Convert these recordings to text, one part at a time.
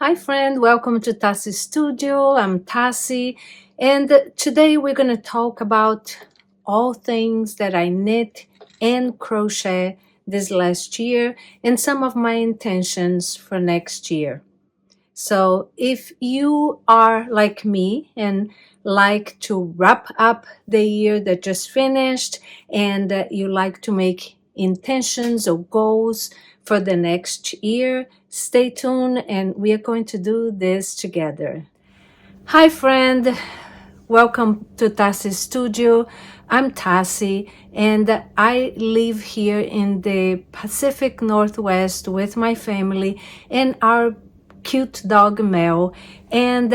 Hi friend, welcome to Tassi's studio. I'm Tassi, and today we're going to talk about all things that I knit and crochet this last year and some of my intentions for next year. So if you are like me and like to wrap up the year that just finished and you like to make intentions or goals for the next year, stay tuned and we are going to do this together. Hi friend, welcome to Tassi's studio. I'm Tassi and I live here in the Pacific Northwest with my family and our cute dog Mel. And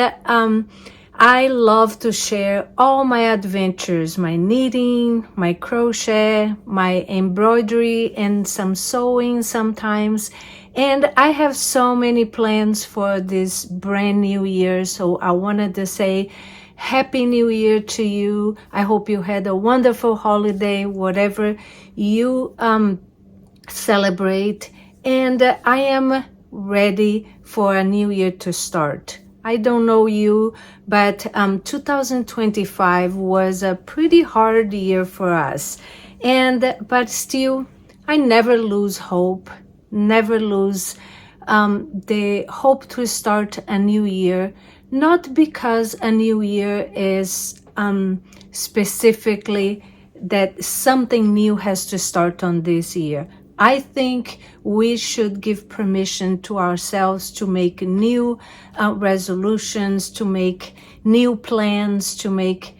I love to share all my adventures, my knitting, my crochet, my embroidery, and some sewing sometimes. And I have so many plans for this brand new year. So I wanted to say Happy New Year to you. I hope you had a wonderful holiday, whatever you celebrate. And I am ready for a new year to start. I don't know you, but 2025 was a pretty hard year for us. But still, I never lose hope, never lose the hope to start a new year, not because a new year is specifically that something new has to start on this year. I think we should give permission to ourselves to make new resolutions, to make new plans, to make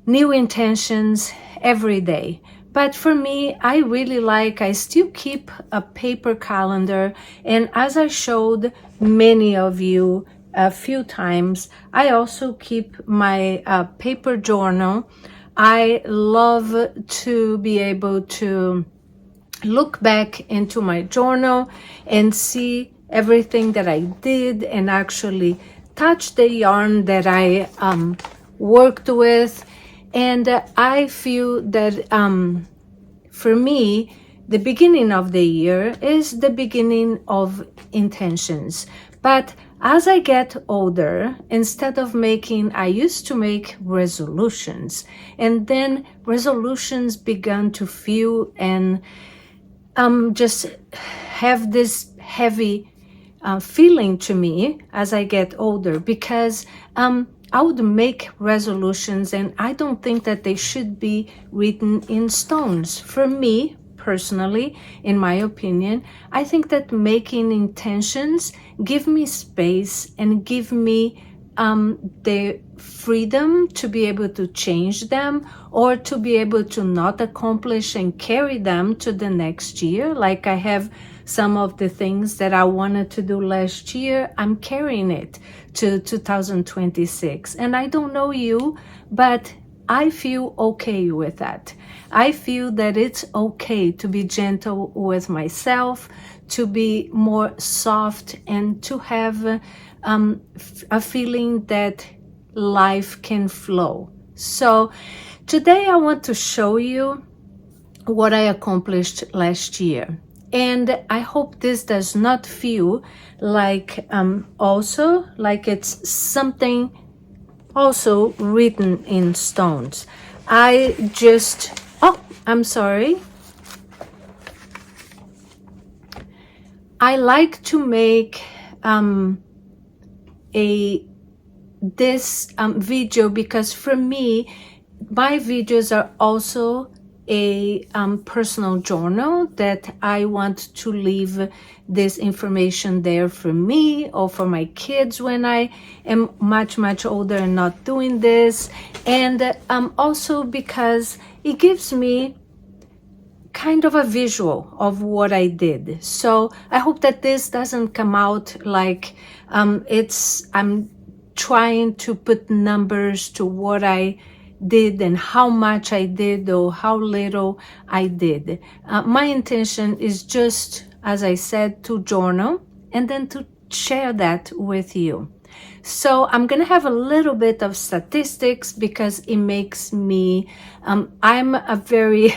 new intentions every day. But for me, I still keep a paper calendar. And as I showed many of you a few times, I also keep my paper journal. I love to be able to look back into my journal and see everything that I did and actually touch the yarn that I worked with. And I feel that for me, the beginning of the year is the beginning of intentions. But as I get older, I used to make resolutions. And then resolutions began to feel and just have this heavy feeling to me as I get older, because I would make resolutions and I don't think that they should be written in stones. For me, personally, in my opinion, I think that making intentions give me space and give me the freedom to be able to change them or to be able to not accomplish and carry them to the next year. Like I have some of the things that I wanted to do last year, I'm carrying it to 2026. And I don't know you, but I feel okay with that. I feel that it's okay to be gentle with myself, to be more soft, and to have a feeling that life can flow. So today I want to show you what I accomplished last year. And I hope this does not feel like also like it's something also written in stones. I'm sorry. I like to make this video because for me, my videos are also a personal journal that I want to leave this information there for me or for my kids when I am much older and not doing this, and also because it gives me kind of a visual of what I did. So I hope that this doesn't come out like I'm trying to put numbers to what I did and how much I did or how little I did. My intention is just, as I said, to journal and then to share that with you. So I'm gonna have a little bit of statistics because it makes me, I'm a very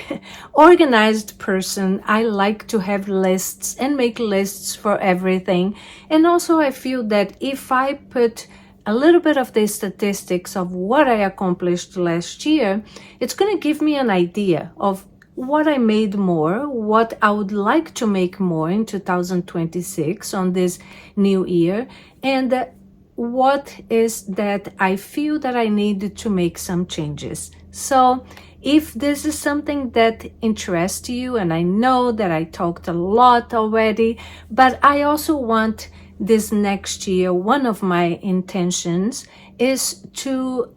organized person. I like to have lists and make lists for everything. And also I feel that if I put a little bit of the statistics of what I accomplished last year, it's gonna give me an idea of what I made more, what I would like to make more in 2026 on this new year, and what is that I feel that I need to make some changes. So if this is something that interests you, and I know that I talked a lot already, but I also want this next year, one of my intentions is to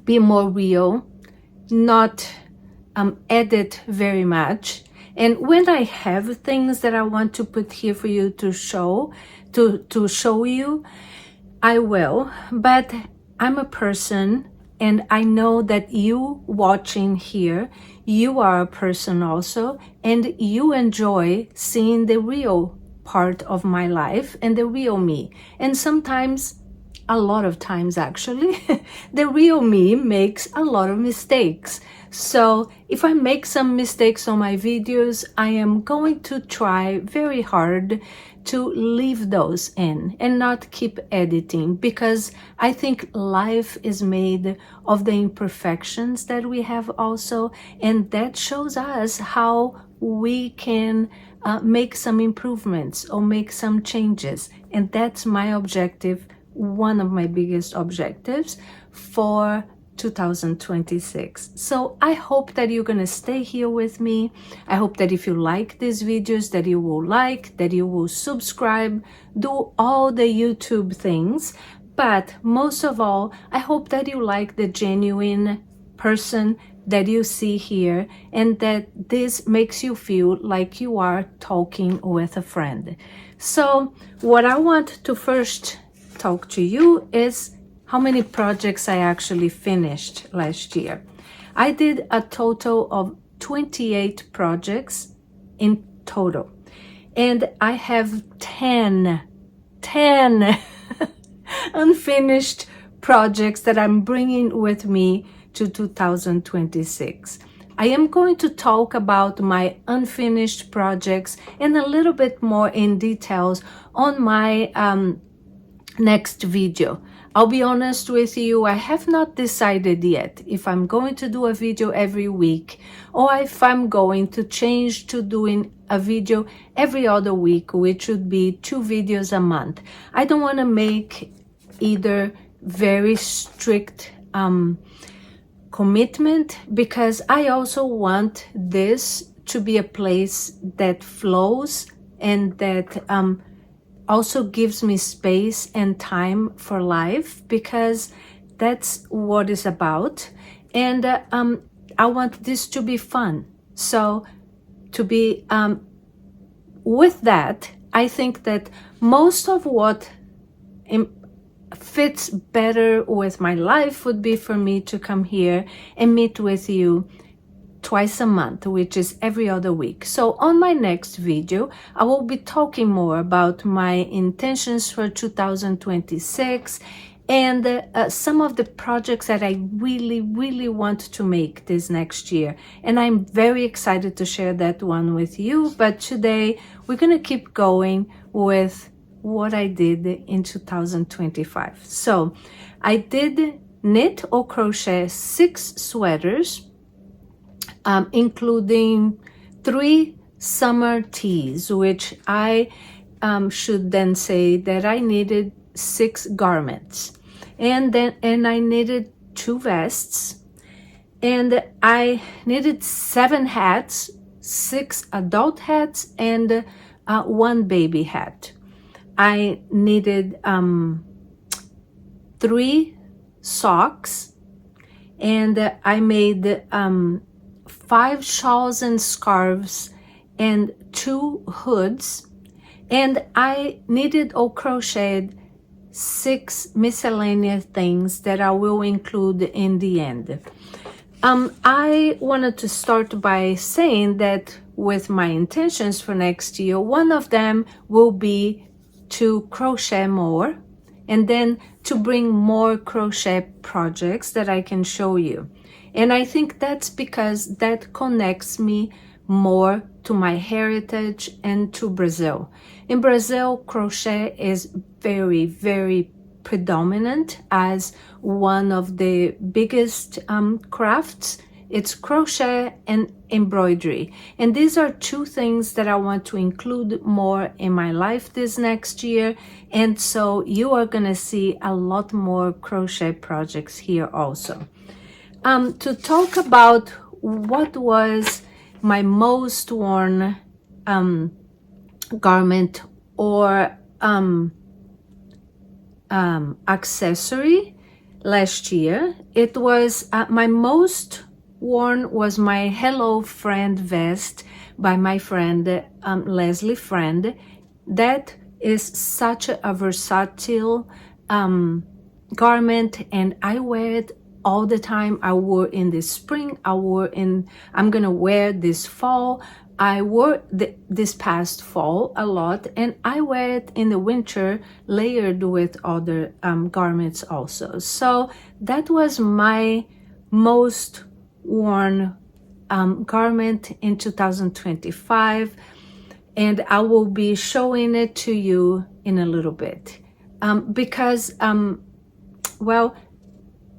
be more real, not edit very much. And when I have things that I want to put here for you to show you, I will. But I'm a person, and I know that you watching here, you are a person also, and you enjoy seeing the real part of my life and the real me. And sometimes, a lot of times actually, the real me makes a lot of mistakes. So if I make some mistakes on my videos, I am going to try very hard to leave those in and not keep editing, because I think life is made of the imperfections that we have also, and that shows us how we can make some improvements or make some changes. And that's my objective, one of my biggest objectives for 2026. So I hope that you're gonna stay here with me. I hope that if you like these videos, that you will like, that you will subscribe, do all the YouTube things. But most of all, I hope that you like the genuine person that you see here, and that this makes you feel like you are talking with a friend. So what I want to first talk to you is how many projects I actually finished last year. I did a total of 28 projects in total. And I have 10 unfinished projects that I'm bringing with me to 2026. I am going to talk about my unfinished projects and a little bit more in details on my next video. I'll be honest with you, I have not decided yet if I'm going to do a video every week or if I'm going to change to doing a video every other week, which would be 2 videos a month. I don't want to make either very strict commitment, because I also want this to be a place that flows and that also gives me space and time for life, because that's what it's about. And I want this to be fun. So to be with that, I think that most of what fits better with my life would be for me to come here and meet with you twice a month, which is every other week. So on my next video, I will be talking more about my intentions for 2026 and some of the projects that I really want to make this next year. And I'm very excited to share that one with you. But today, we're going to keep going with what I did in 2025. So I did knit or crochet 6 sweaters, including 3 summer tees, which I should then say that I needed 6 garments. And I knitted 2 vests, and I knitted 7 hats, 6 adult hats, and 1 baby hat. I knitted 3 socks, and I made 5 shawls and scarves and 2 hoods, and I knitted or crocheted 6 miscellaneous things that I will include in the end. I wanted to start by saying that with my intentions for next year, one of them will be to crochet more and then to bring more crochet projects that I can show you. And I think that's because that connects me more to my heritage and to Brazil. In Brazil, crochet is very, very predominant as one of the biggest crafts. It's crochet and embroidery. And these are two things that I want to include more in my life this next year. And so you are going to see a lot more crochet projects here also. To talk about what was my most worn garment or accessory last year, it was my most worn was my Hello Friend vest by my friend Leslie Friend. That is such a versatile garment, and I wear it all the time. I wore in the spring, I'm gonna wear this fall. I wore this past fall a lot, and I wear it in the winter layered with other garments also. So that was my most worn garment in 2025, and I will be showing it to you in a little bit because well,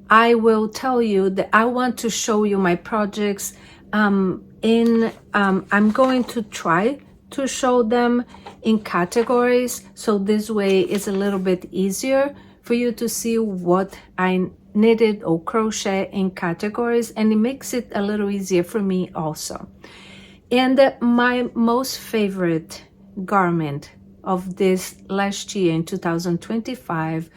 I will tell you that I want to show you my projects I'm going to try to show them in categories, so this way it's a little bit easier for you to see what I knitted or crochet in categories, and it makes it a little easier for me also. And my most favorite garment of this last year in 2025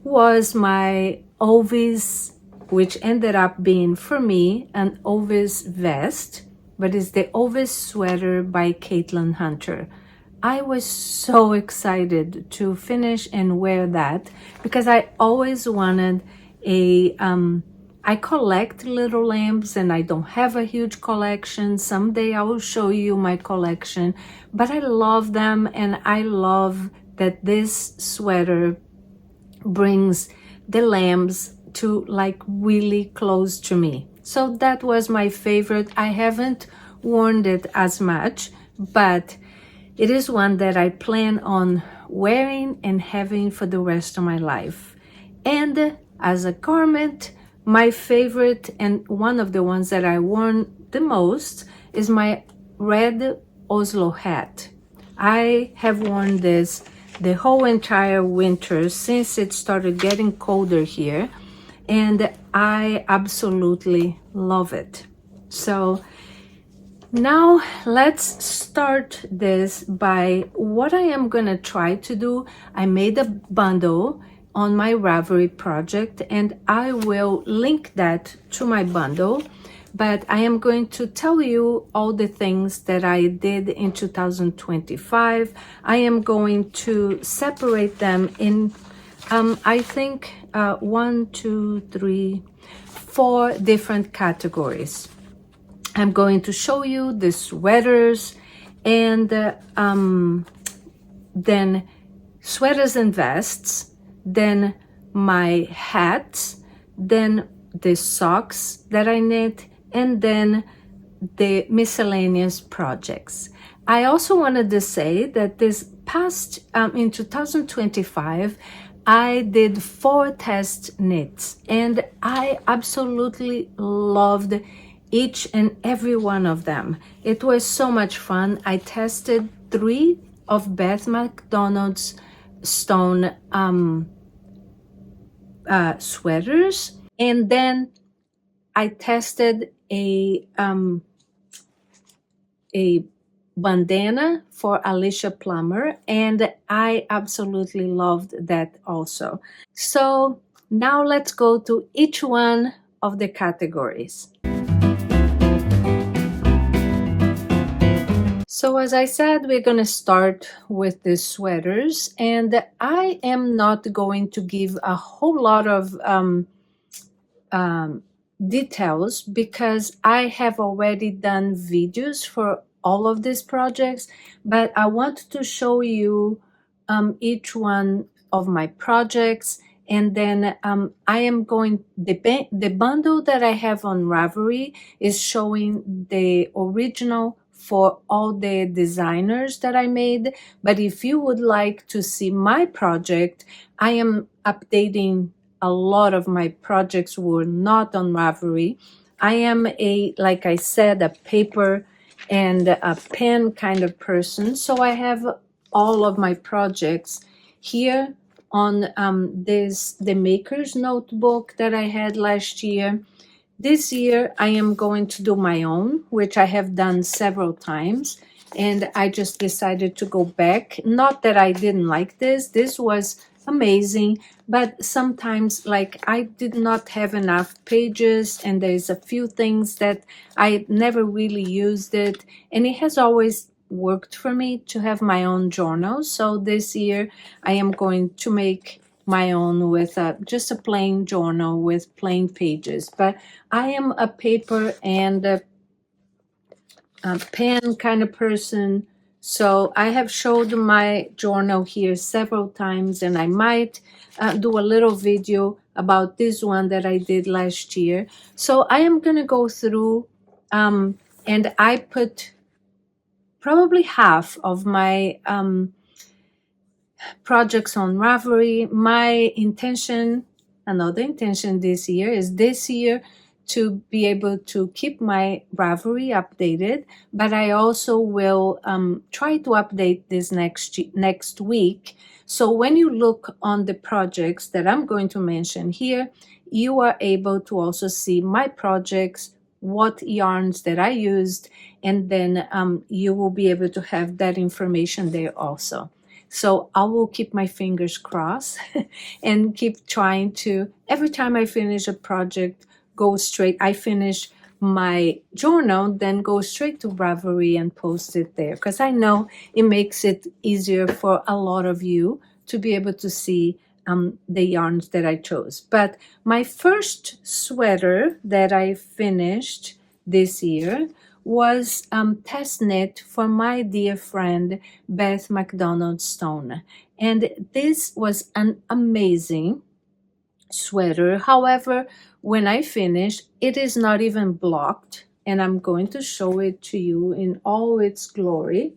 was my Ovis, which ended up being for me an Ovis vest, but it's the Ovis sweater by Caitlin Hunter. I was so excited to finish and wear that because I always wanted a I collect little lambs and I don't have a huge collection. Someday I will show you my collection, but I love them, and I love that this sweater brings the lambs to like really close to me. So that was my favorite. I haven't worn it as much, but it is one that I plan on wearing and having for the rest of my life. And as a garment, my favorite and one of the ones that I worn the most is my red Oslo hat. I have worn this the whole entire winter since it started getting colder here, and I absolutely love it. So now let's start this by what I am gonna try to do. I made a bundle on my Ravelry project, and I will link that to my bundle, but I am going to tell you all the things that I did in 2025. I am going to separate them in I think 1, 2, 3, 4 different categories. I'm going to show you the sweaters, and then sweaters and vests, then my hats, then the socks that I knit, and then the miscellaneous projects. I also wanted to say that this past in 2025 I did 4 test knits, and I absolutely loved each and every one of them. It was so much fun. I tested 3 of Beth McDonald's stone sweaters, and then I tested a bandana for Alicia Plummer, and I absolutely loved that also. So now let's go to each one of the categories. So as I said, we're going to start with the sweaters, and I am not going to give a whole lot of details because I have already done videos for all of these projects, but I want to show you each one of my projects. And then I am going, the bundle that I have on Ravelry is showing the original for all the designers that I made. But if you would like to see my project, I am updating a lot of my projects were not on Ravelry. I am like I said, a paper and a pen kind of person. So I have all of my projects here on the maker's notebook that I had last year. This year, I am going to do my own, which I have done several times. And I just decided to go back. Not that I didn't like this. This was amazing. But sometimes, like, I did not have enough pages. And there's a few things that I never really used it. And it has always worked for me to have my own journal. So this year, I am going to make my own with just a plain journal with plain pages. But I am a paper and a pen kind of person. So I have showed my journal here several times, and I might do a little video about this one that I did last year. So I am going to go through and I put probably half of my projects on Ravelry. My intention, another intention this year to be able to keep my Ravelry updated, but I also will try to update this next week. So when you look on the projects that I'm going to mention here, you are able to also see my projects, what yarns that I used, and then you will be able to have that information there also. So I will keep my fingers crossed and keep trying to, every time I finish a project, go straight. I finish my journal, then go straight to Ravelry and post it there, because I know it makes it easier for a lot of you to be able to see the yarns that I chose. But my first sweater that I finished this year was test knit for my dear friend Beth McDonald Stone. And this was an amazing sweater. However, when I finish, it is not even blocked, and I'm going to show it to you in all its glory,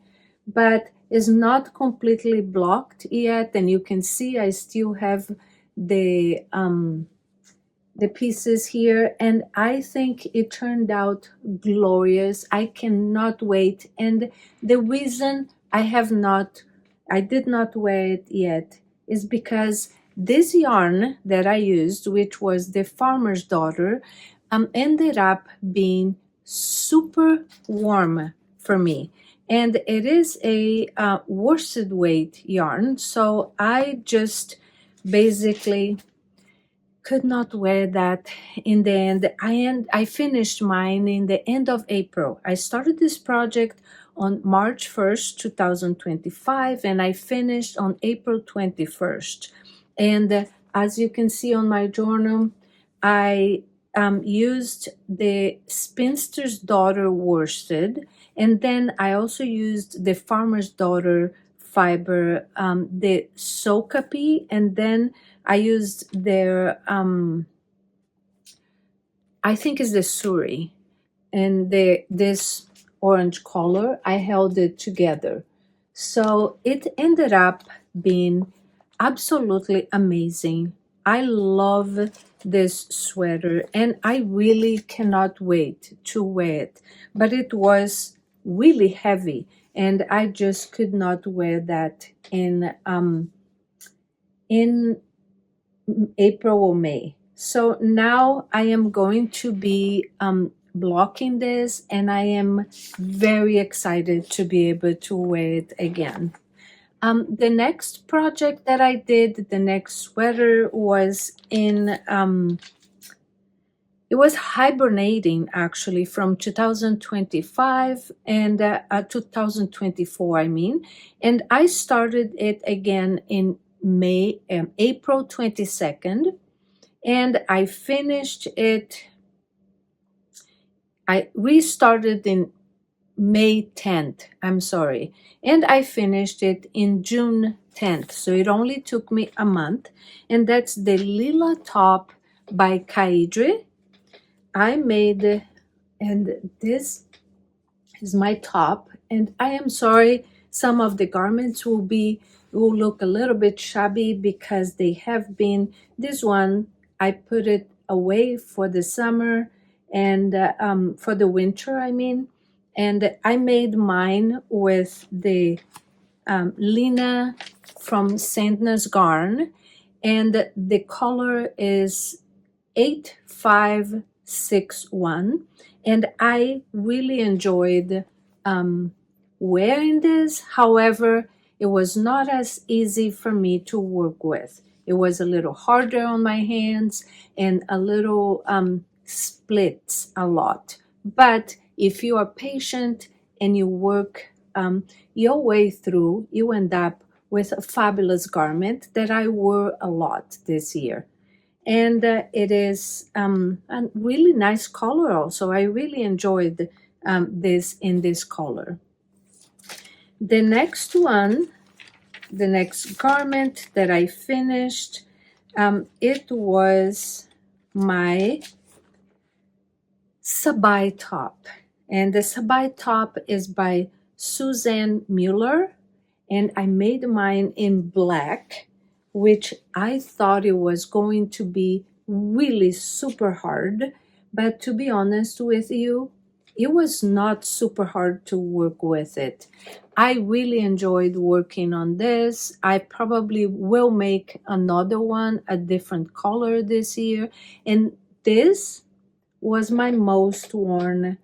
but is not completely blocked yet. And you can see I still have the pieces here, and I think it turned out glorious. I cannot wait. And the reason I did not wear it yet is because this yarn that I used, which was the Farmer's Daughter, ended up being super warm for me. And it is a worsted weight yarn, so I just basically could not wear that in the end. I finished mine in the end of April. I started this project on March 1st, 2025, and I finished on April 21st. And as you can see on my journal, I used the Spinster's Daughter worsted, and then I also used the Farmer's Daughter fiber, the Sokapi, and then I used their, I think it's the Suri, and this orange color. I held it together. So it ended up being absolutely amazing. I love this sweater, and I really cannot wait to wear it. But it was really heavy, and I just could not wear that in April or May. So now I am going to be blocking this, and I am very excited to be able to wear it again. The next project that I did, the next sweater, was in it was hibernating actually from 2025 and 2024, I mean, and I started it again in April 22nd, and I finished it. I restarted in May 10th, I'm sorry, and I finished it in June 10th, so it only took me a month. And that's the Lila Top by Kaidri. I made, and this is my top, and I am sorry some of the garments will look a little bit shabby because they have been, this one I put it away for the summer and for the winter, I mean, and I made mine with the Lina from Sandner's Garn, and the color is 8561, and I really enjoyed wearing this. However, it was not as easy for me to work with. It was a little harder on my hands and a little splits a lot. But if you are patient and you work your way through, you end up with a fabulous garment that I wore a lot this year. And it is a really nice color also. I really enjoyed this in this color. The next one, the next garment that I finished, it was my Sabai top. And the Sabai top is by Suzanne Mueller, and I made mine in black, which I thought it was going to be really super hard. But to be honest with you, it was not super hard to work with it. I really enjoyed working on this. I probably will make another one, a different color this year. And this was my most worn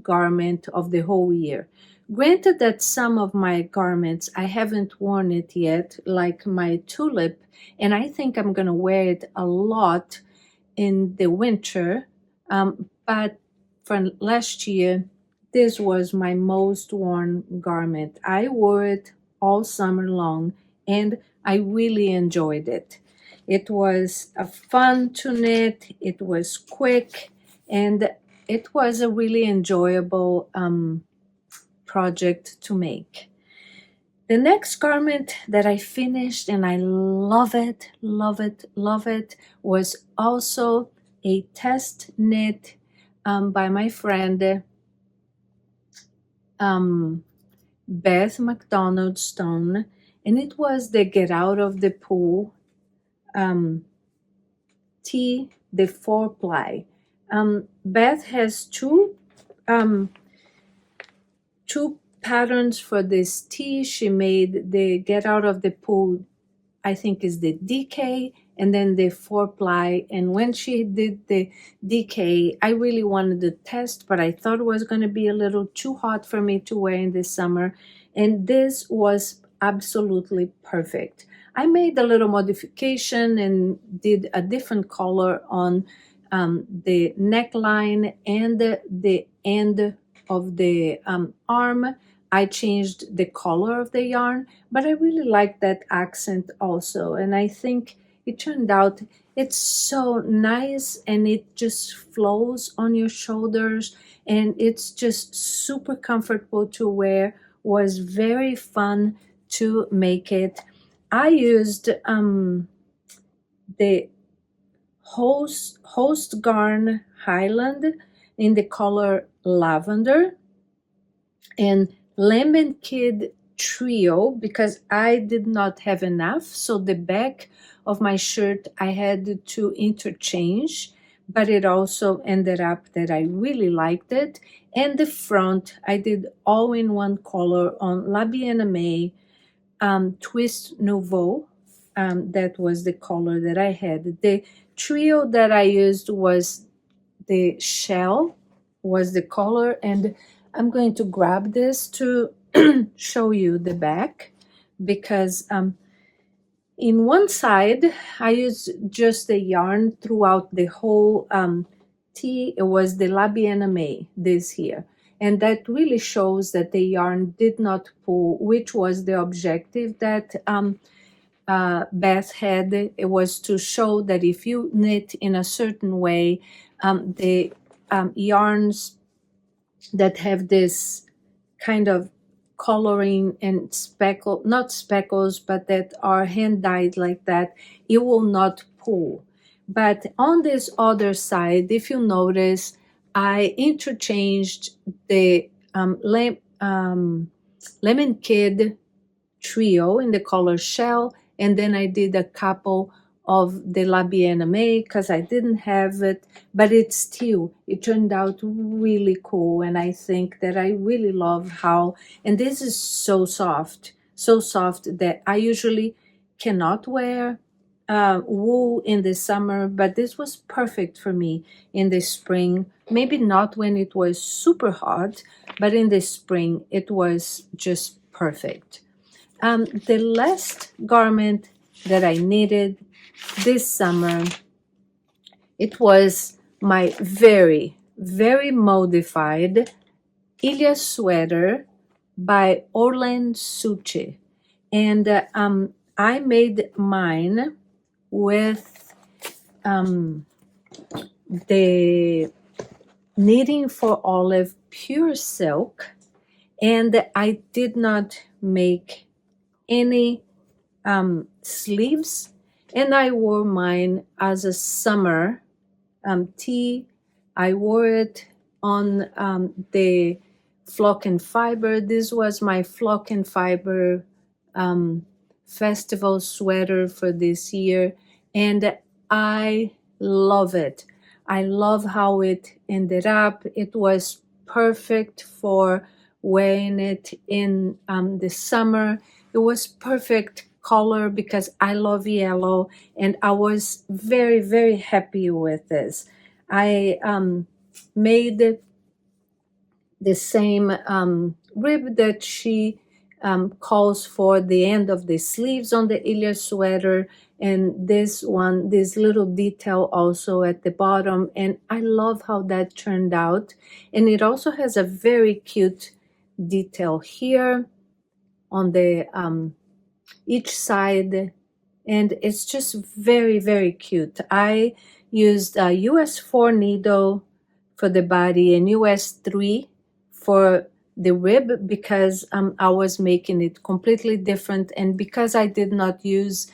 garment of the whole year. Granted that some of my garments, I haven't worn it yet, like my tulip, and I think I'm going to wear it a lot in the winter. But for last year, this was my most worn garment. I wore it all summer long, and I really enjoyed it. It was fun to knit, it was quick, and it was a really enjoyable project to make. The next garment that I finished, and I love it, love it, love it, was also a test knit by my friend Beth McDonald Stone, and it was the Get Out of the Pool tee, the 4-ply. Beth has two patterns for this tee. She made the Get Out of the Pool, I think is the DK, and then the 4-ply. And when she did the DK, I really wanted to test, but I thought it was going to be a little too hot for me to wear in the summer. And this was absolutely perfect. I made a little modification and did a different color on the neckline and the end of the arm. I changed the color of the yarn, but I really like that accent also. And I think it turned out it's so nice, and it just flows on your shoulders, and it's just super comfortable to wear. Was very fun to make it. I used the Host Garn Highland in the color lavender, and Lemon Kid Trio because I did not have enough. So the back of my shirt I had to interchange, but it also ended up that I really liked it. And the front I did all in one color on La Bien Aimée Twist Nouveau. That was the color that I had. The trio that I used was the shell, was the color, and I'm going to grab this to show you the back because in one side I used just the yarn throughout the whole tee. It was the La Bien Aimée, this here, and that really shows that the yarn did not pull, which was the objective that Beth had. It was to show that if you knit in a certain way, the yarns that have this kind of coloring and speckle, not speckles, but that are hand dyed like that, it will not pull. But on this other side, if you notice, I interchanged the Lemon Kid trio in the color shell, and then I did a couple of the La Bienne May because I didn't have it, but it turned out really cool, and I think that I really love how, and this is so soft that I usually cannot wear wool in the summer, but this was perfect for me in the spring. Maybe not when it was super hot, but in the spring it was just perfect. The last garment that I knitted this summer, it was my very, very modified Ilya sweater by Orlan Suche. And I made mine with the Knitting for Olive pure silk, and I did not make any sleeves, and I wore mine as a summer tee. I wore it on the Flock and Fiber. This was my Flock and Fiber festival sweater for this year, and I love it. I love how it ended up. It was perfect for wearing it in the summer. It was perfect color because I love yellow, and I was very, very happy with this. I made the same rib that she calls for the end of the sleeves on the Ilya sweater, and this little detail also at the bottom, and I love how that turned out. And it also has a very cute detail here on the each side, and it's just very, very cute. I used a US 4 needle for the body and US 3 for the rib because I was making it completely different, and because I did not use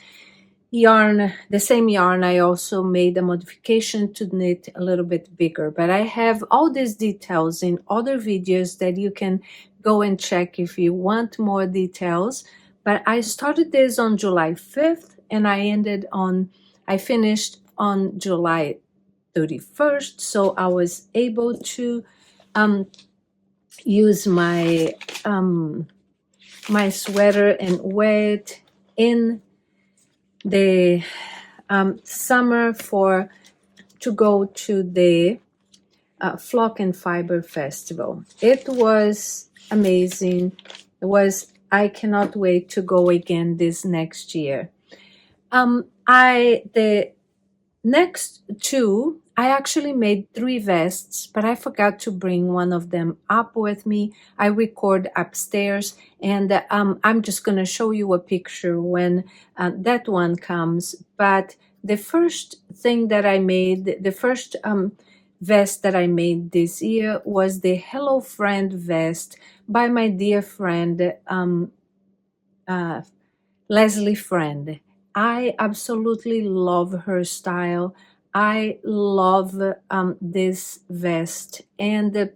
yarn, the same yarn, I also made a modification to knit a little bit bigger. But I have all these details in other videos that you can go and check if you want more details. But I started this on July 5th, and I finished on July 31st, so I was able to use my my sweater and wear it in the summer to go to the Flock and Fiber Festival. It was amazing. I cannot wait to go again this next year. The next two, I actually made 3 vests, but I forgot to bring one of them up with me. I record upstairs, and I'm just going to show you a picture when that one comes. But the first thing that I made, the first vest that I made this year was the Hello Friend vest by my dear friend Leslie Friend. I absolutely love her style. I love this vest, and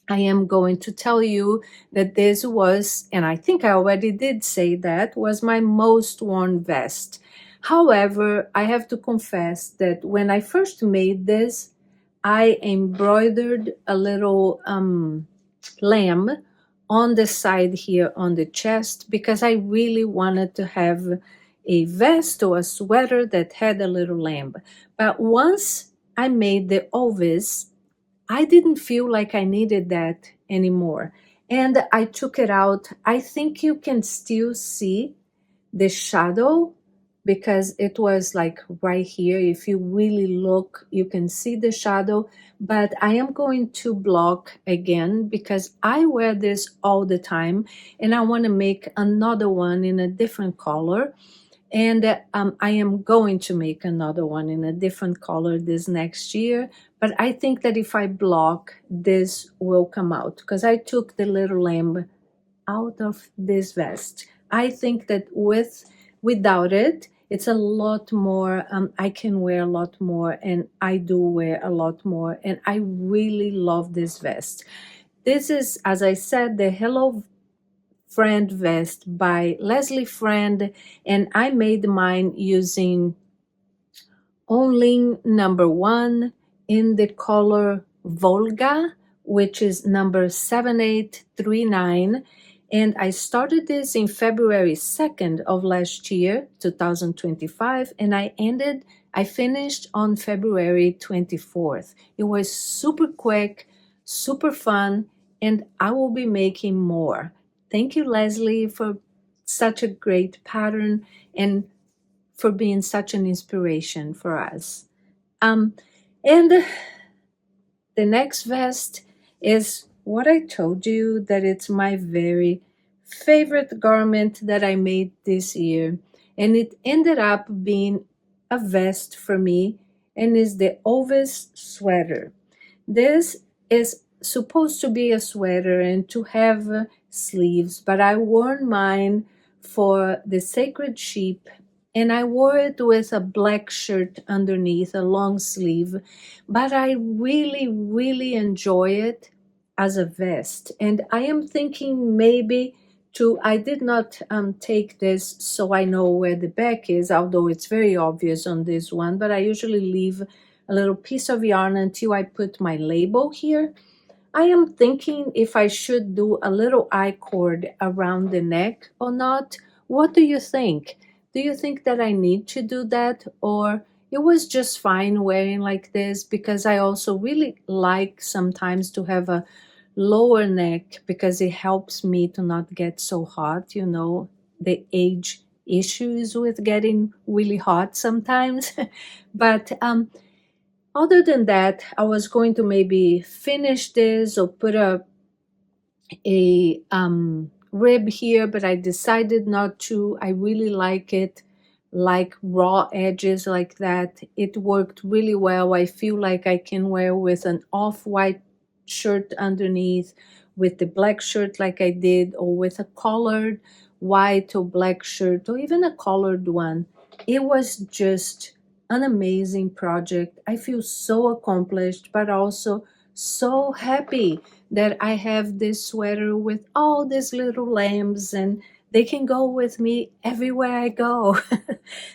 I am going to tell you that this was, and I think I already did say that, was my most worn vest. However, I have to confess that when I first made this, I embroidered a little lamb on the side here on the chest because I really wanted to have a vest or a sweater that had a little lamb. But once I made the ovis, I didn't feel like I needed that anymore. And I took it out. I think you can still see the shadow because it was like right here. If you really look, you can see the shadow. But I am going to block again because I wear this all the time, and I want to make another one in a different color. And I am going to make another one in a different color this next year. But I think that if I block, this will come out because I took the little lamb out of this vest. I think that without it, it's a lot more, I can wear a lot more, and I do wear a lot more, and I really love this vest. This is, as I said, the Hello Friend vest by Leslie Friend, and I made mine using only number 1 in the color Volga, which is number 7839. And I started this in February 2nd of last year, 2025, and I finished on February 24th. It was super quick, super fun, and I will be making more. Thank you, Leslie, for such a great pattern and for being such an inspiration for us. And the next vest is what I told you, that it's my very favorite garment that I made this year. And it ended up being a vest for me, and is the Ovis sweater. This is supposed to be a sweater and to have sleeves, but I wore mine for the Sacred Sheep, and I wore it with a black shirt underneath, a long sleeve, but I really, really enjoy it as a vest. And I am thinking maybe I did not take this so I know where the back is, although it's very obvious on this one, but I usually leave a little piece of yarn until I put my label here. I am thinking if I should do a little I-cord around the neck or not. What do you think? Do you think that I need to do that, or it was just fine wearing like this? Because I also really like sometimes to have a lower neck, because it helps me to not get so hot, the age issues with getting really hot sometimes. But other than that, I was going to maybe finish this or put a rib here, but I decided not to. I really like it, like raw edges like that. It worked really well. I feel like I can wear with an off-white shirt underneath, with the black shirt like I did, or with a colored white or black shirt, or even a colored one. It was just an amazing project. I feel so accomplished, but also so happy that I have this sweater with all these little lambs, and they can go with me everywhere I go.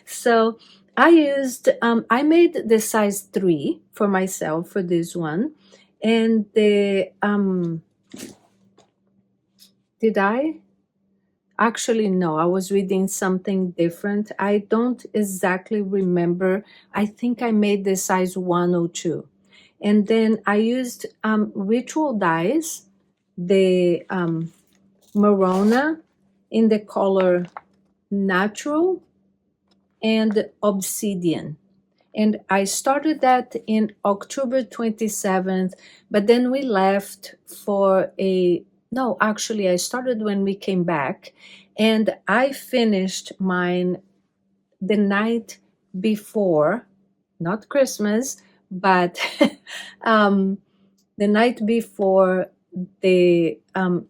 So I made the size 3 for myself for this one. And did I? Actually, no, I was reading something different. I don't exactly remember. I think I made the size 102. And then I used ritual dyes, the Marona in the color Natural and Obsidian. And I started that in October 27th, but then we left for no, actually I started when we came back, and I finished mine the night before, not Christmas, but the night before the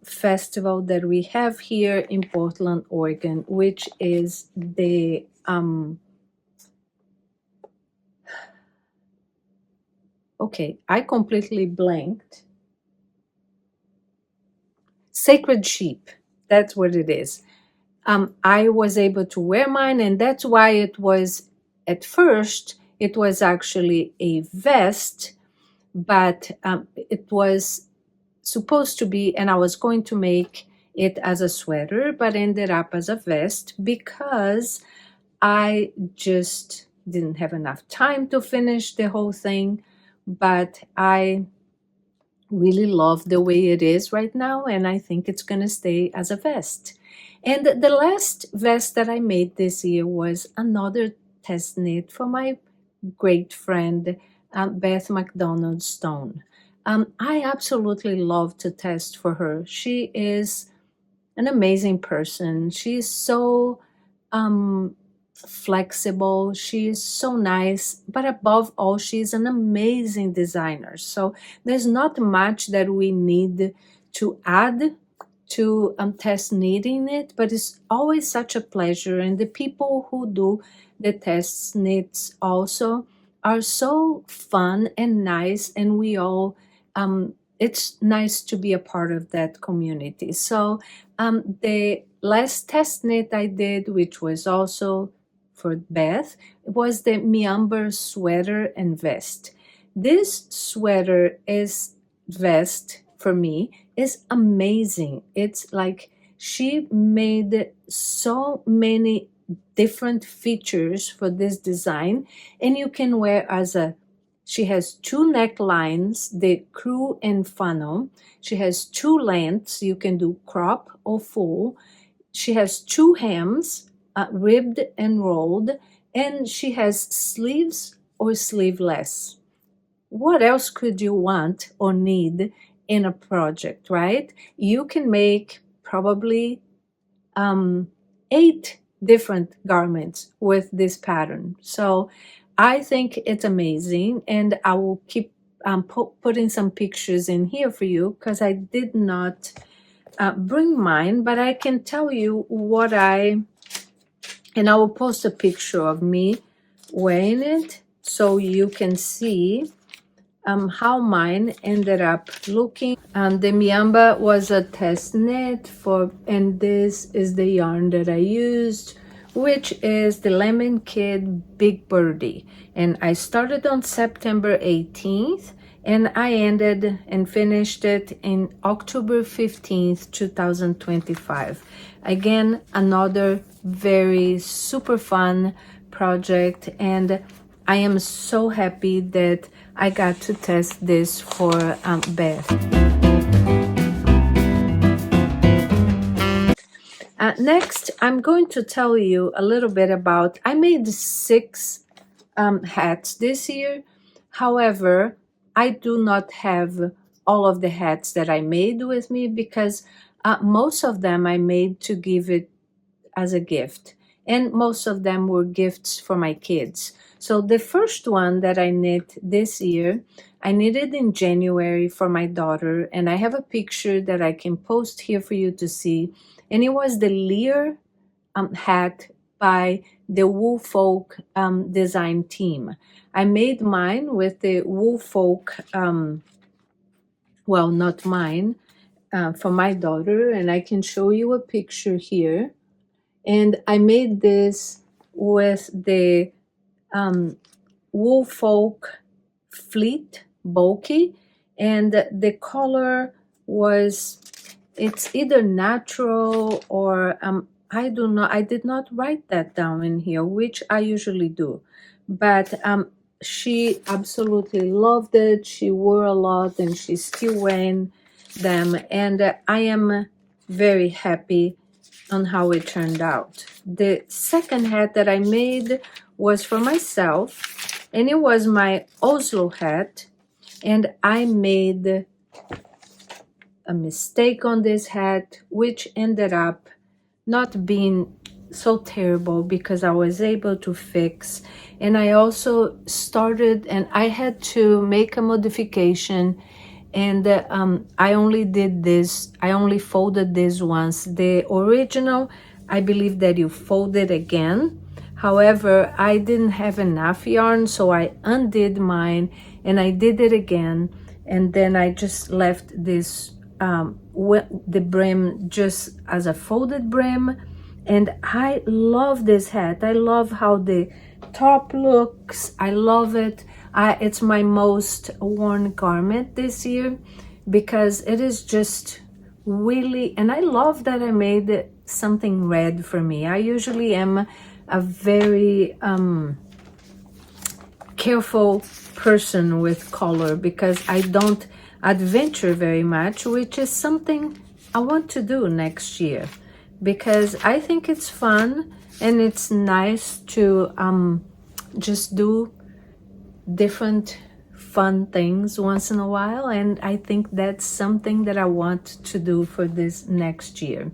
festival that we have here in Portland, Oregon, which is the okay, I completely blanked. Sacred Sheep, that's what it is. I was able to wear mine, and that's why it was, at first, it was actually a vest, but it was supposed to be, and I was going to make it as a sweater, but ended up as a vest because I just didn't have enough time to finish the whole thing. But I really love the way it is right now, and I think it's going to stay as a vest. And the last vest that I made this year was another test knit for my great friend Beth McDonald Stone. I absolutely love to test for her. She is an amazing person. She is so flexible. She is so nice, but above all, she's an amazing designer. So there's not much that we need to add to test knitting it, but it's always such a pleasure. And the people who do the test knits also are so fun and nice, and we all it's nice to be a part of that community. So the last test knit I did, which was also for Beth, was the Miamber sweater and vest. This sweater is vest for me is amazing. It's like she made so many different features for this design, and you can wear as a she has two necklines, the crew and funnel. She has two lengths, you can do crop or full. She has two hems, ribbed and rolled, and she has sleeves or sleeveless. What else could you want or need in a project, right? You can make probably 8 different garments with this pattern. So I think it's amazing, and I will keep putting some pictures in here for you because I did not bring mine, but I can tell you what and I will post a picture of me wearing it so you can see how mine ended up looking. The Miamba was a test knit and this is the yarn that I used, which is the Lemon Kid Big Birdie. And I started on September 18th and I ended and finished it in October 15th, 2025. Again, another very super fun project, and I am so happy that I got to test this for Beth. Next, I'm going to tell you a little bit about, I made 6 hats this year. However, I do not have all of the hats that I made with me because most of them I made to give it as a gift. And most of them were gifts for my kids. So the first one that I knit this year, I knitted in January for my daughter, and I have a picture that I can post here for you to see. And it was the Lear hat by the Wool Folk design team. I made mine with the Wool Folk, well, not mine, for my daughter, and I can show you a picture here. And I made this with the Wool Folk Fleet Bulky, and the color was, it's either natural or I did not write that down in here, which I usually do, but she absolutely loved it. She wore a lot and she's still wearing them, and I am very happy on how it turned out. The second hat that I made was for myself, and it was my Oslo hat, and I made a mistake on this hat, which ended up not being so terrible because I was able to fix. And I also started, and I had to make a modification, and I only did this, I only folded this once. The original, I believe that you fold it again. However, I didn't have enough yarn, so I undid mine and I did it again, and then I just left this the brim just as a folded brim. And I love this hat. I love how the top looks. I love it. It's my most worn garment this year because it is just really, and I love that I made something red for me. I usually am a very careful person with color because I don't adventure very much, which is something I want to do next year because I think it's fun and it's nice to just do different fun things once in a while, and I think that's something that I want to do for this next year.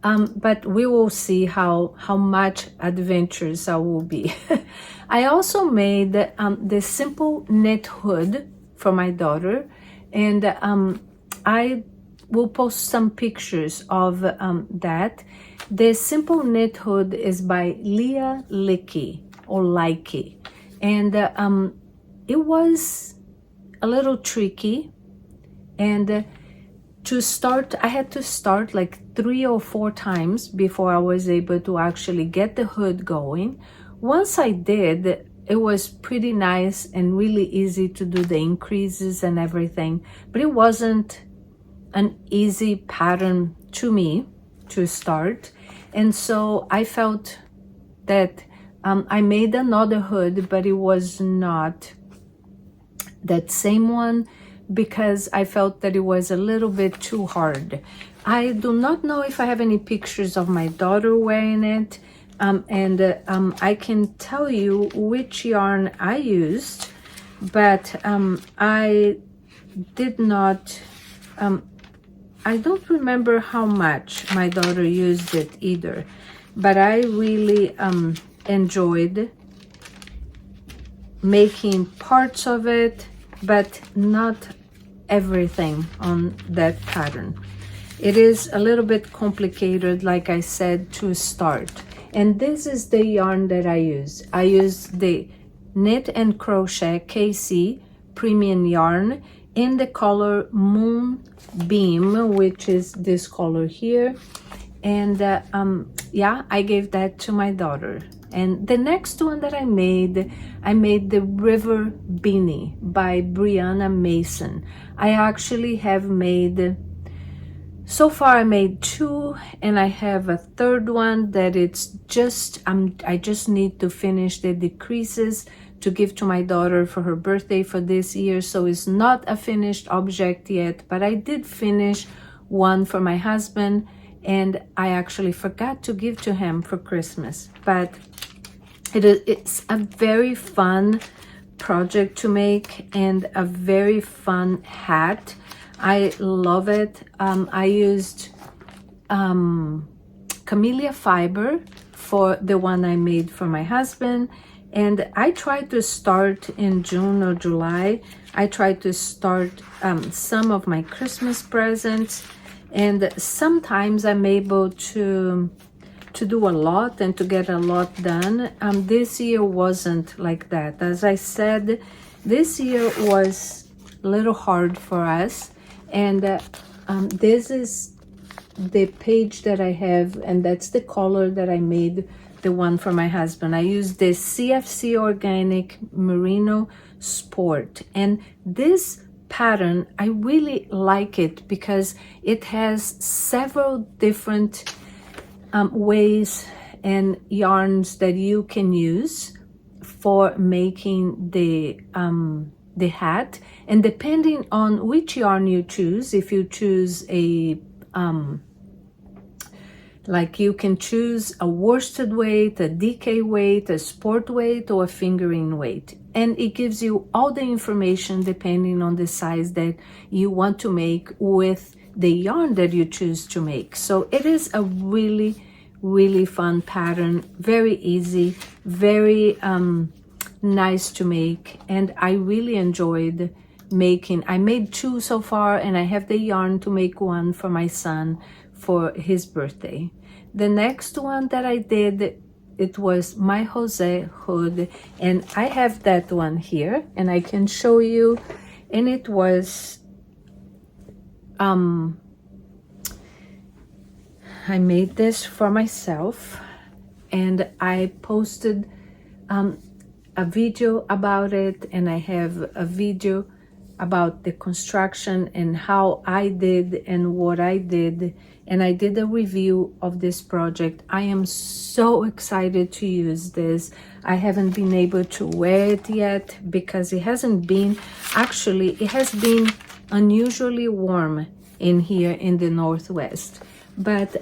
But we will see how much adventures I will be. I also made the simple knit hood for my daughter, and I we'll post some pictures of that. The Simple Knit Hood is by Leah Licky or Likey, and it was a little tricky, and to start, I had to start like 3 or 4 times before I was able to actually get the hood going. Once I did, it was pretty nice and really easy to do the increases and everything, but it wasn't an easy pattern to me to start. And so I felt that I made another hood, but it was not that same one, because I felt that it was a little bit too hard. I do not know if I have any pictures of my daughter wearing it, and I can tell you which yarn I used, but I did not, I don't remember how much my daughter used it either, but I really enjoyed making parts of it, but not everything on that pattern. It is a little bit complicated, like I said, to start. And this is the yarn that I use. I use the Knit and Crochet KC premium yarn in the color Moonbeam, which is this color here. And yeah, I gave that to my daughter. And the next one that I made the River Beanie by Brianna Mason. I actually have made, so far I made 2, and I have a third one that it's just, I just need to finish the decreases to give to my daughter for her birthday for this year. So it's not a finished object yet, but I did finish one for my husband, and I actually forgot to give to him for Christmas. But it's a very fun project to make and a very fun hat. I love it. I used camellia fiber for the one I made for my husband, and I tried to start in June or July. I tried to start some of my Christmas presents, and sometimes I'm able to do a lot and to get a lot done. This year wasn't like that. As I said, this year was a little hard for us, and this is the page that I have, and that's the color that I made the one for my husband. I used the CFC Organic Merino Sport, and this pattern, I really like it because it has several different ways and yarns that you can use for making the hat. And depending on which yarn you choose, if you choose a like you can choose a worsted weight, a DK weight, a sport weight, or a fingering weight. And it gives you all the information depending on the size that you want to make with the yarn that you choose to make. So it is a really, really fun pattern, very easy, very nice to make, and I really enjoyed making. I made 2 so far, and I have the yarn to make 1 for my son for his birthday. The next one that I did, it was my Jose hood, and I have that one here, and I can show you. And it was I made this for myself, and I posted a video about it, and I have a video about the construction and how I did and what I did, and I did a review of this project. I am so excited to use this. I haven't been able to wear it yet because it hasn't been, actually it has been unusually warm in here in the Northwest. But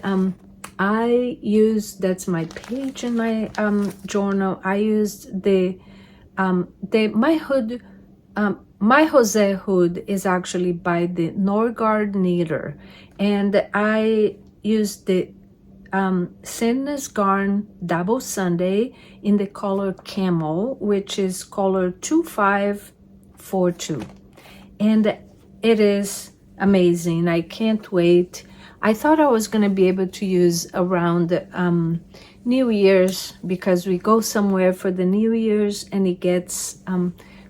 I used, that's my page in my journal, I used the my Jose hood is actually by the Norgard Knitter, and I used the Seamless Garn Double Sunday in the color Camel, which is color 2542, and it is amazing. I can't wait. I thought I was going to be able to use around New Year's, because we go somewhere for the New Year's and it gets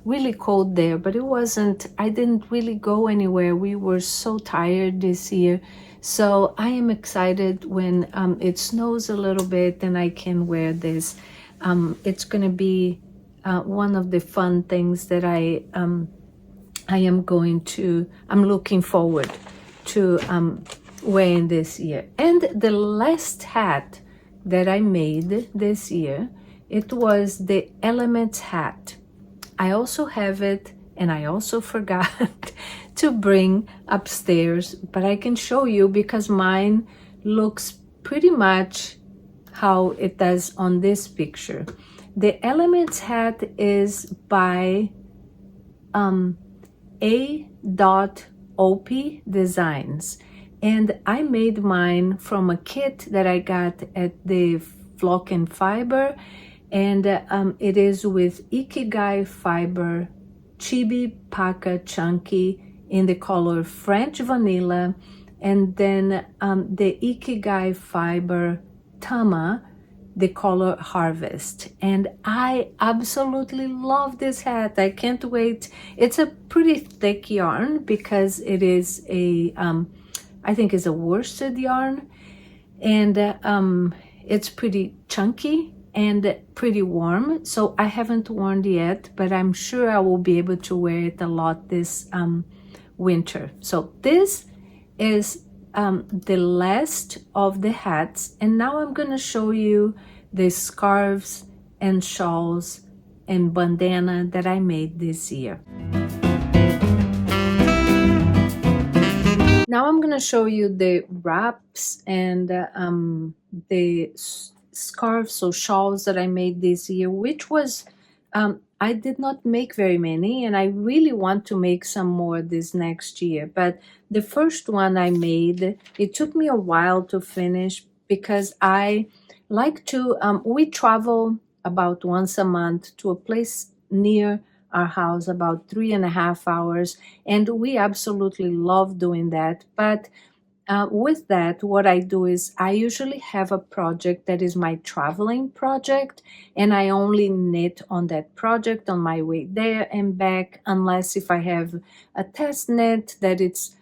really cold there, but it wasn't. I didn't really go anywhere. We were so tired this year. So I am excited when it snows a little bit and I can wear this. It's going to be one of the fun things that I'm looking forward to wearing this year. And the last hat that I made this year, it was the Elements hat. I also have it, and I also forgot to bring upstairs, but I can show you because mine looks pretty much how it does on this picture. The Elements hat is by A.OP Designs, and I made mine from a kit that I got at the Flock and Fiber, and it is with Ikigai Fiber Chibi Paca Chunky in the color French Vanilla, and then the Ikigai Fiber Tama, the color Harvest. And I absolutely love this hat. I can't wait. It's a pretty thick yarn because it is I think it's a worsted yarn, and it's pretty chunky and pretty warm. So I haven't worn it yet, but I'm sure I will be able to wear it a lot this winter. So this is the last of the hats, and now I'm gonna show you the scarves and shawls and bandana that I made this year. Now I'm gonna show you the wraps and the scarves or shawls that I made this year, which was I did not make very many, and I really want to make some more this next year. But the first one I made, it took me a while to finish because I like to, we travel about once a month to a place near our house, about 3.5 hours, and we absolutely love doing that. But with that, what I do is I usually have a project that is my traveling project, and I only knit on that project on my way there and back, unless if I have a test knit that it's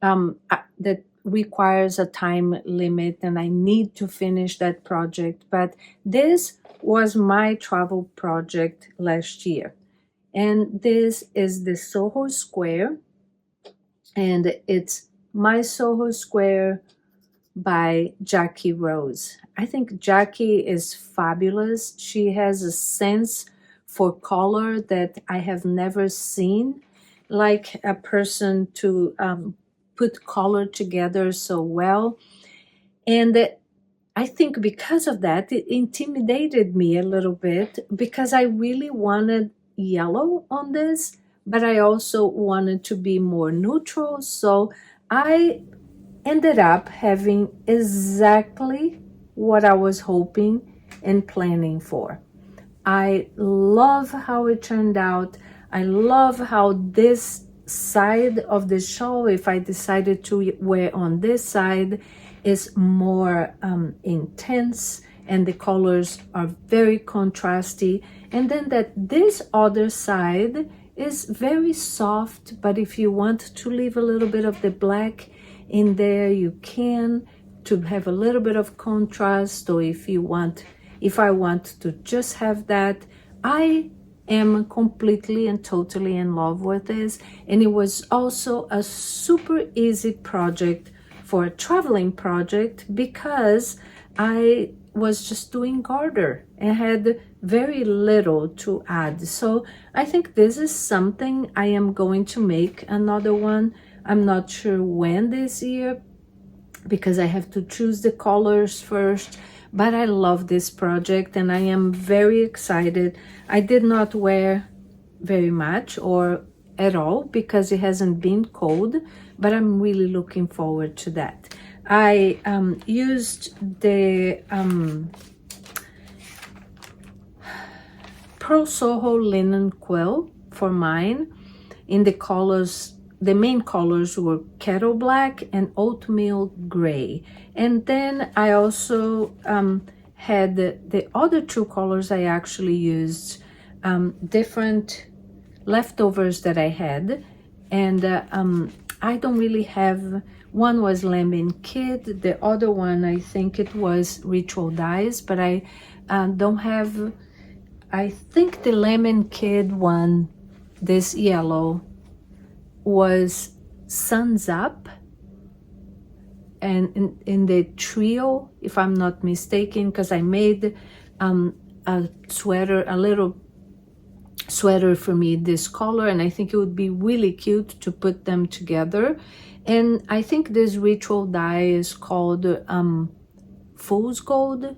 that requires a time limit and I need to finish that project. But this was my travel project last year, and this is the Soho Square, and it's My Soho Square by Jackie Rose. I think Jackie is fabulous. She has a sense for color that I have never seen, like a person to put color together so well. And I think because of that, it intimidated me a little bit because I really wanted yellow on this, but I also wanted to be more neutral. So I ended up having exactly what I was hoping and planning for. I love how it turned out. I love how this side of the shawl, if I decided to wear on this side, is more intense, and the colors are very contrasty. And then that this other side is very soft, but if you want to leave a little bit of the black in there, you can, to have a little bit of contrast. Or if I want to just have that, I am completely and totally in love with this. And it was also a super easy project for a traveling project because I was just doing garter and had very little to add. So I think this is something I am going to make another one. I'm not sure when this year because I have to choose the colors first, but I love this project and I am very excited. I did not wear very much or at all because it hasn't been cold, but I'm really looking forward to that. I used the Pro Soho linen quill for mine in the colors the main colors were kettle black and oatmeal gray. And then I also had the other two colors. I actually used different leftovers that I had, and I don't really have. One was Lemon Kid, the other one I think it was Ritual Dyes, but I don't have. I think the Lemon Kid one, this yellow, was Suns Up, and in the trio, if I'm not mistaken, because I made a sweater, a little sweater for me this color, and I think it would be really cute to put them together. And I think this Ritual dye is called Fool's Gold.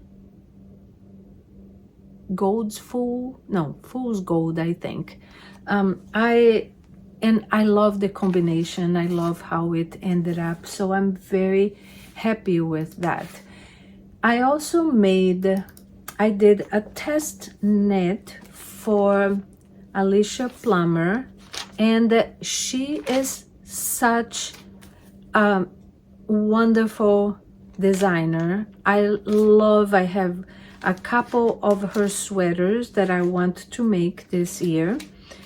Fool's Gold, I think. I love the combination. I love how it ended up. So I'm very happy with that. I also I did a test knit for Alicia Plummer, and she is such a wonderful designer. I have a couple of her sweaters that I want to make this year,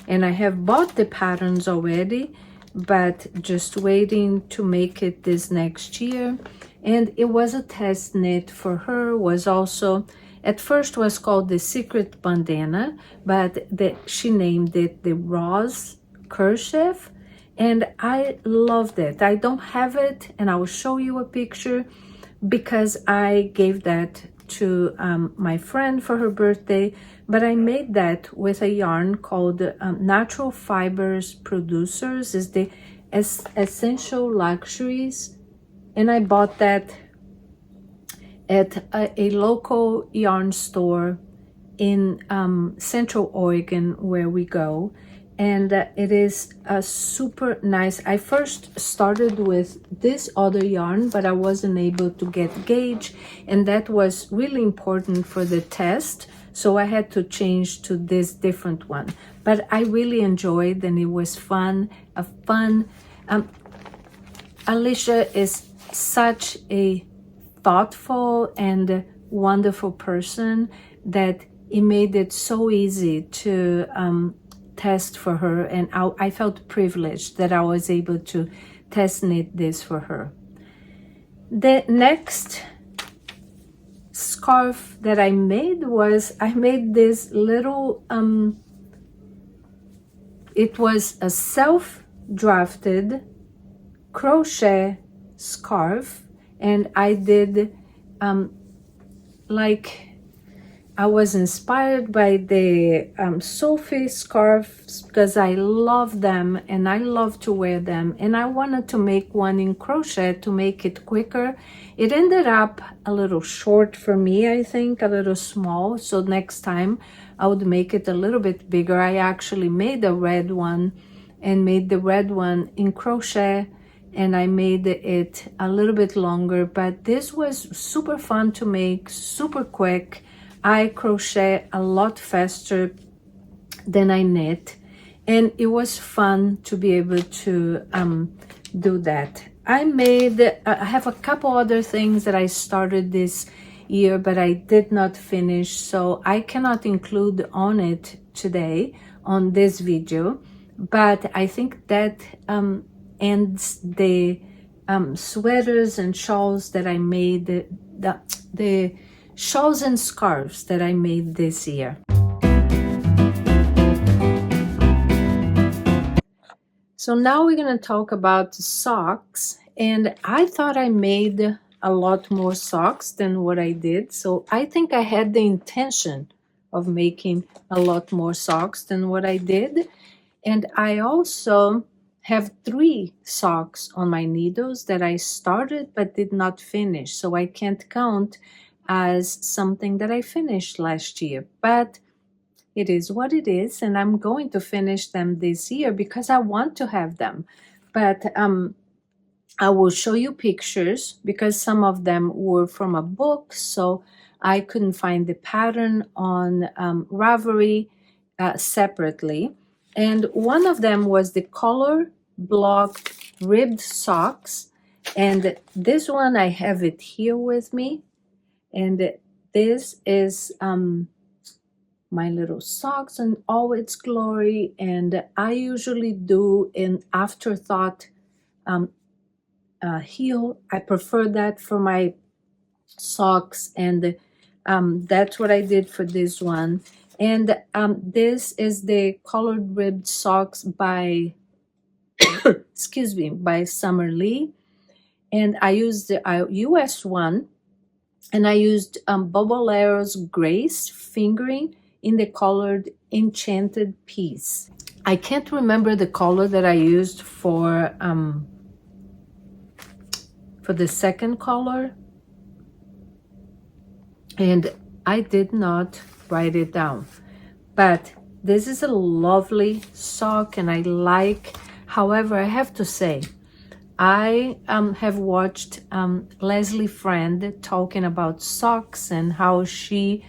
and I have bought the patterns already, but just waiting to make it this next year. And it was a test knit for her. Was also, at first was called the Secret Bandana, but she named it the Rose Kerchief, and I loved it. I don't have it, and I will show you a picture, because I gave that to my friend for her birthday, but I made that with a yarn called Natural Fibers Producers. Is the Essential Luxuries, and I bought that at a local yarn store in Central Oregon, where we go, and it is a super nice. I first started with this other yarn, but I wasn't able to get gauge, and that was really important for the test, so I had to change to this different one. But I really enjoyed, and it was fun. Alicia is such a thoughtful and wonderful person that it made it so easy to test for her, and I felt privileged that I was able to test knit this for her. The next scarf that I made this little it was a self-drafted crochet scarf, and I did I was inspired by the Sophie scarves, because I love them and I love to wear them, and I wanted to make one in crochet to make it quicker. It ended up a little short for me, I think, a little small, so next time I would make it a little bit bigger. I actually made a red one and made the red one in crochet, and I made it a little bit longer, but this was super fun to make, super quick. I crochet a lot faster than I knit, and it was fun to be able to do that. I have a couple other things that I started this year, but I did not finish, so I cannot include on it today on this video, but I think that ends the sweaters and shawls that I made, the shawls and scarves that I made this year. So now we're going to talk about socks, and I thought I made a lot more socks than what I did. So I think I had the intention of making a lot more socks than what I did. And I also have 3 socks on my needles that I started but did not finish. So I can't count as something that I finished last year, but it is what it is, and I'm going to finish them this year because I want to have them. But I will show you pictures because some of them were from a book, so I couldn't find the pattern on Ravelry separately. And one of them was the color blocked ribbed socks, and this one I have it here with me, and this is my little socks in all its glory. And I usually do an afterthought heel. I prefer that for my socks, and that's what I did for this one. And this is the colored ribbed socks by excuse me, by Summer Lee, and I used the US one, and I used Bobolero's Grace fingering in the colored Enchanted piece. I can't remember the color that I used for the second color, and I did not write it down. But this is a lovely sock, and I like. However, I have to say, I have watched Leslie Friend talking about socks and how she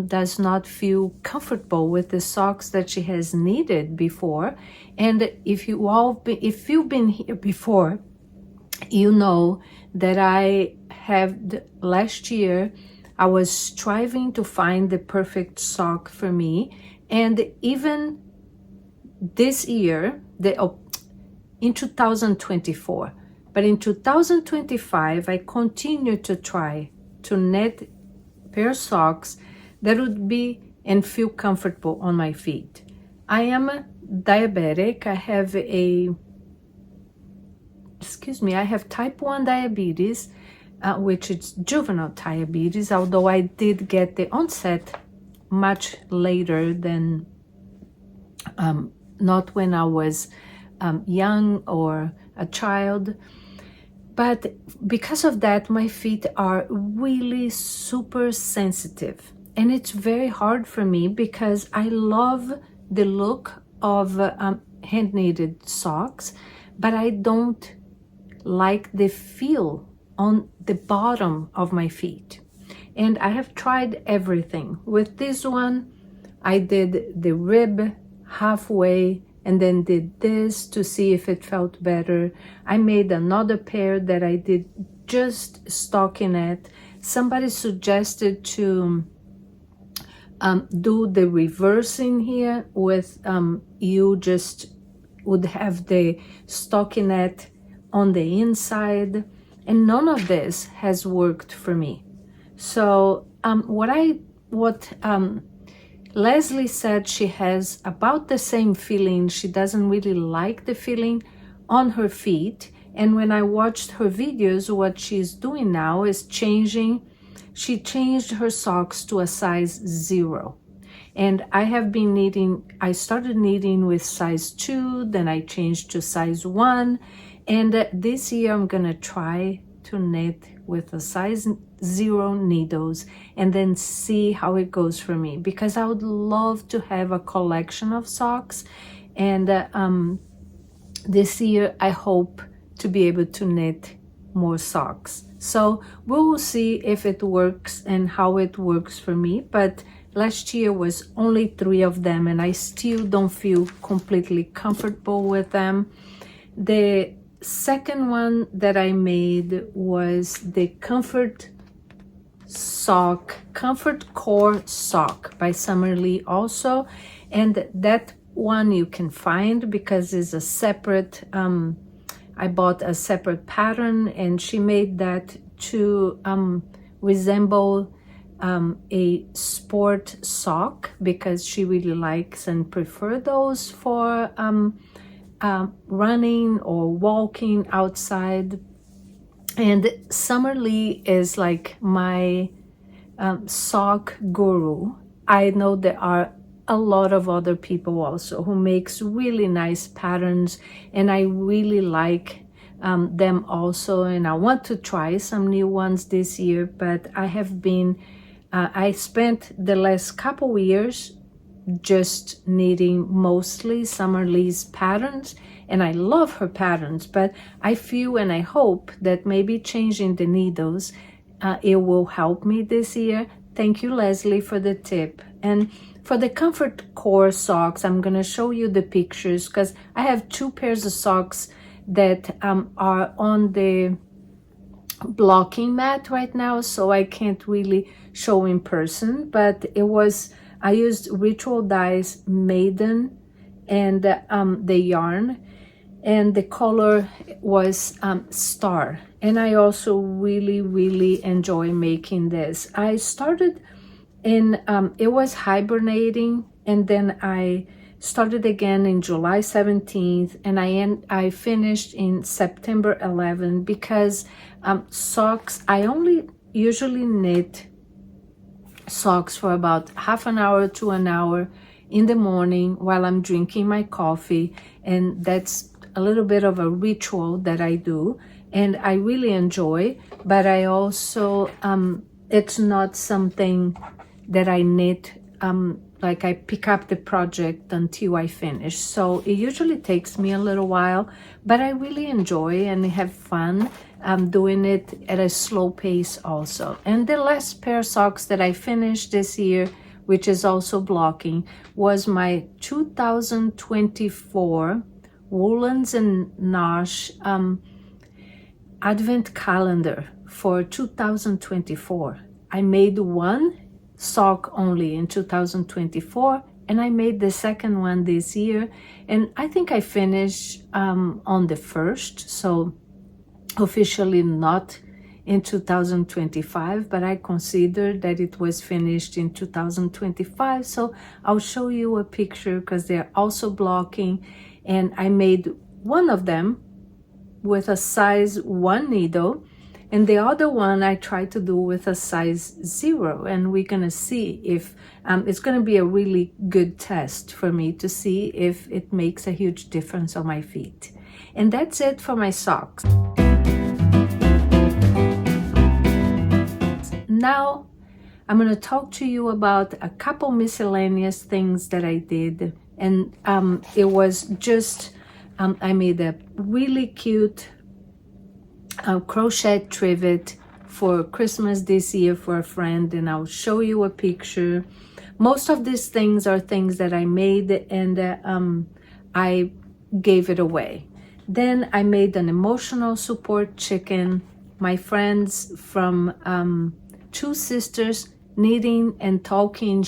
does not feel comfortable with the socks that she has knitted before. And if you've been here before, you know that I have last year I was striving to find the perfect sock for me, and even this year, in 2024, but in 2025 I continue to try to knit a pair of socks that would be and feel comfortable on my feet. I am diabetic. I have type 1 diabetes, which is juvenile diabetes, although I did get the onset much later than not when I was young or a child. But because of that, my feet are really super sensitive, and it's very hard for me because I love the look of hand knitted socks, but I don't like the feel on the bottom of my feet. And I have tried everything. With this one, I did the rib halfway and then did this to see if it felt better. I made another pair that I did just stockinette. Somebody suggested to do the reversing here with you just would have the stockinette on the inside, and none of this has worked for me. So what Leslie said, she has about the same feeling. She doesn't really like the feeling on her feet. And when I watched her videos, what she's doing now is she changed her socks to a size 0. And I started knitting with size 2, then I changed to size 1. And this year I'm gonna try to knit with a size 0 needles and then see how it goes for me, because I would love to have a collection of socks. And this year I hope to be able to knit more socks. So we will see if it works and how it works for me. But last year was only 3 of them, and I still don't feel completely comfortable with them. The second one that I made was the Comfort Core sock by Summer Lee also, and that one you can find because it's a separate I bought a separate pattern, and she made that to resemble a sport sock because she really likes and prefer those for running or walking outside. And Summer Lee is like my sock guru. I know there are a lot of other people also who makes really nice patterns, and I really like them also, and I want to try some new ones this year. But I spent the last couple years just knitting mostly Summer Lee's patterns, and I love her patterns, but I feel and I hope that maybe changing the needles it will help me this year. Thank you, Leslie, for the tip. And For the Comfort Core socks, I'm gonna show you the pictures because I have 2 pairs of socks that are on the blocking mat right now, so I can't really show in person, but I used Ritual Dyes Maiden and the yarn, and the color was Star, and I also really enjoy making this. I started in it was hibernating, and then I started again in July 17th, and I finished in September 11th because socks, I only usually knit socks for about half an hour to an hour in the morning while I'm drinking my coffee, and that's a little bit of a ritual that I do and I really enjoy. But I also it's not something that I knit like I pick up the project until I finish, so it usually takes me a little while, but I really enjoy and have fun doing it at a slow pace also. And the last pair of socks that I finished this year, which is also blocking, was my 2024 Woolens and Nosh advent calendar for 2024. I made one sock only in 2024, and I made the second one this year, and I think I finished on the 1st, so officially not in 2025, but I consider that it was finished in 2025. So I'll show you a picture because they're also blocking, and I made one of them with a size 1 needle, and the other one I tried to do with a size 0, and we're gonna see if it's gonna be a really good test for me to see if it makes a huge difference on my feet. And that's it for my socks. Now I'm gonna talk to you about a couple miscellaneous things that I did, and it was just I made a really cute crochet trivet for Christmas this year for a friend, and I'll show you a picture. Most of these things are things that I made and I gave it away. Then I made an emotional support chicken. My friends from Two Sisters Knitting and Talking,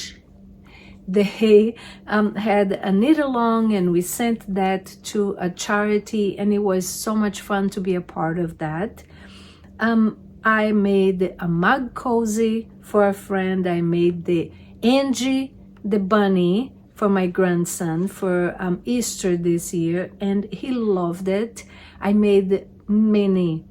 they had a knit along, and we sent that to a charity, and it was so much fun to be a part of that. I made a mug cozy for a friend. I made the Angie the bunny for my grandson for Easter this year, and he loved it. I made many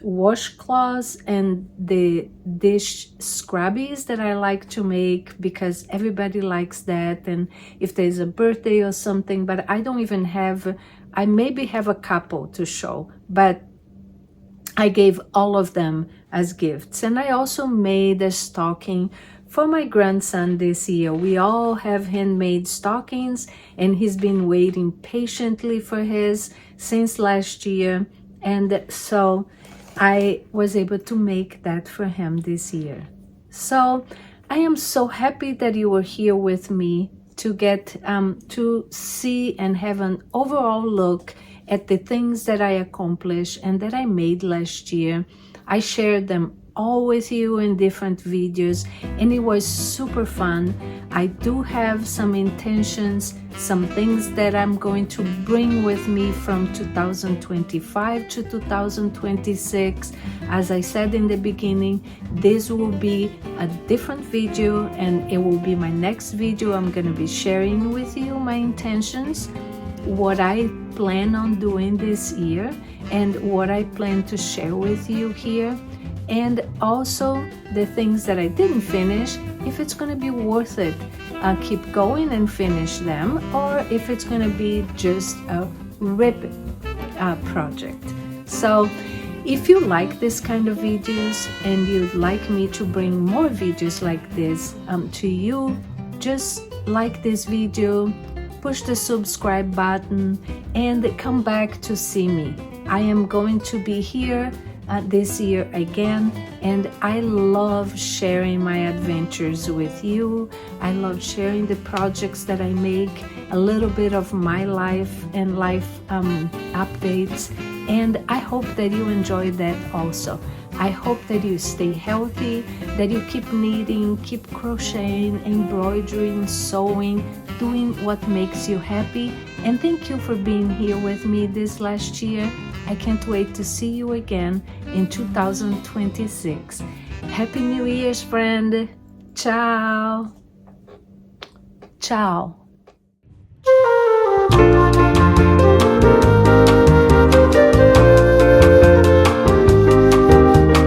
washcloths and the dish scrubbies that I like to make because everybody likes that, and if there's a birthday or something, but I don't even have, I maybe have a couple to show, but I gave all of them as gifts. And I also made a stocking for my grandson this year. We all have handmade stockings, and he's been waiting patiently for his since last year, and so I was able to make that for him this year. So I am so happy that you were here with me to get to see and have an overall look at the things that I accomplished and that I made last year. I shared them all with you in different videos, and it was super fun. I do have some intentions, some things that I'm going to bring with me from 2025 to 2026. As I said in the beginning, this will be a different video, and it will be my next video. I'm going to be sharing with you my intentions, what I plan on doing this year, and what I plan to share with you here, and also the things that I didn't finish, if it's going to be worth it, keep going and finish them, or if it's going to be just a rip project. So if you like this kind of videos and you'd like me to bring more videos like this to you, just like this video, push the subscribe button, and come back to see me. I am going to be here this year again, and I love sharing my adventures with you. I love sharing the projects that I make, a little bit of my life and life updates, and I hope that you enjoy that also. I hope that you stay healthy, that you keep knitting, keep crocheting, embroidering, sewing, doing what makes you happy. And thank you for being here with me this last year. I can't wait to see you again in 2026. Happy New Year's, friend. Ciao. Ciao.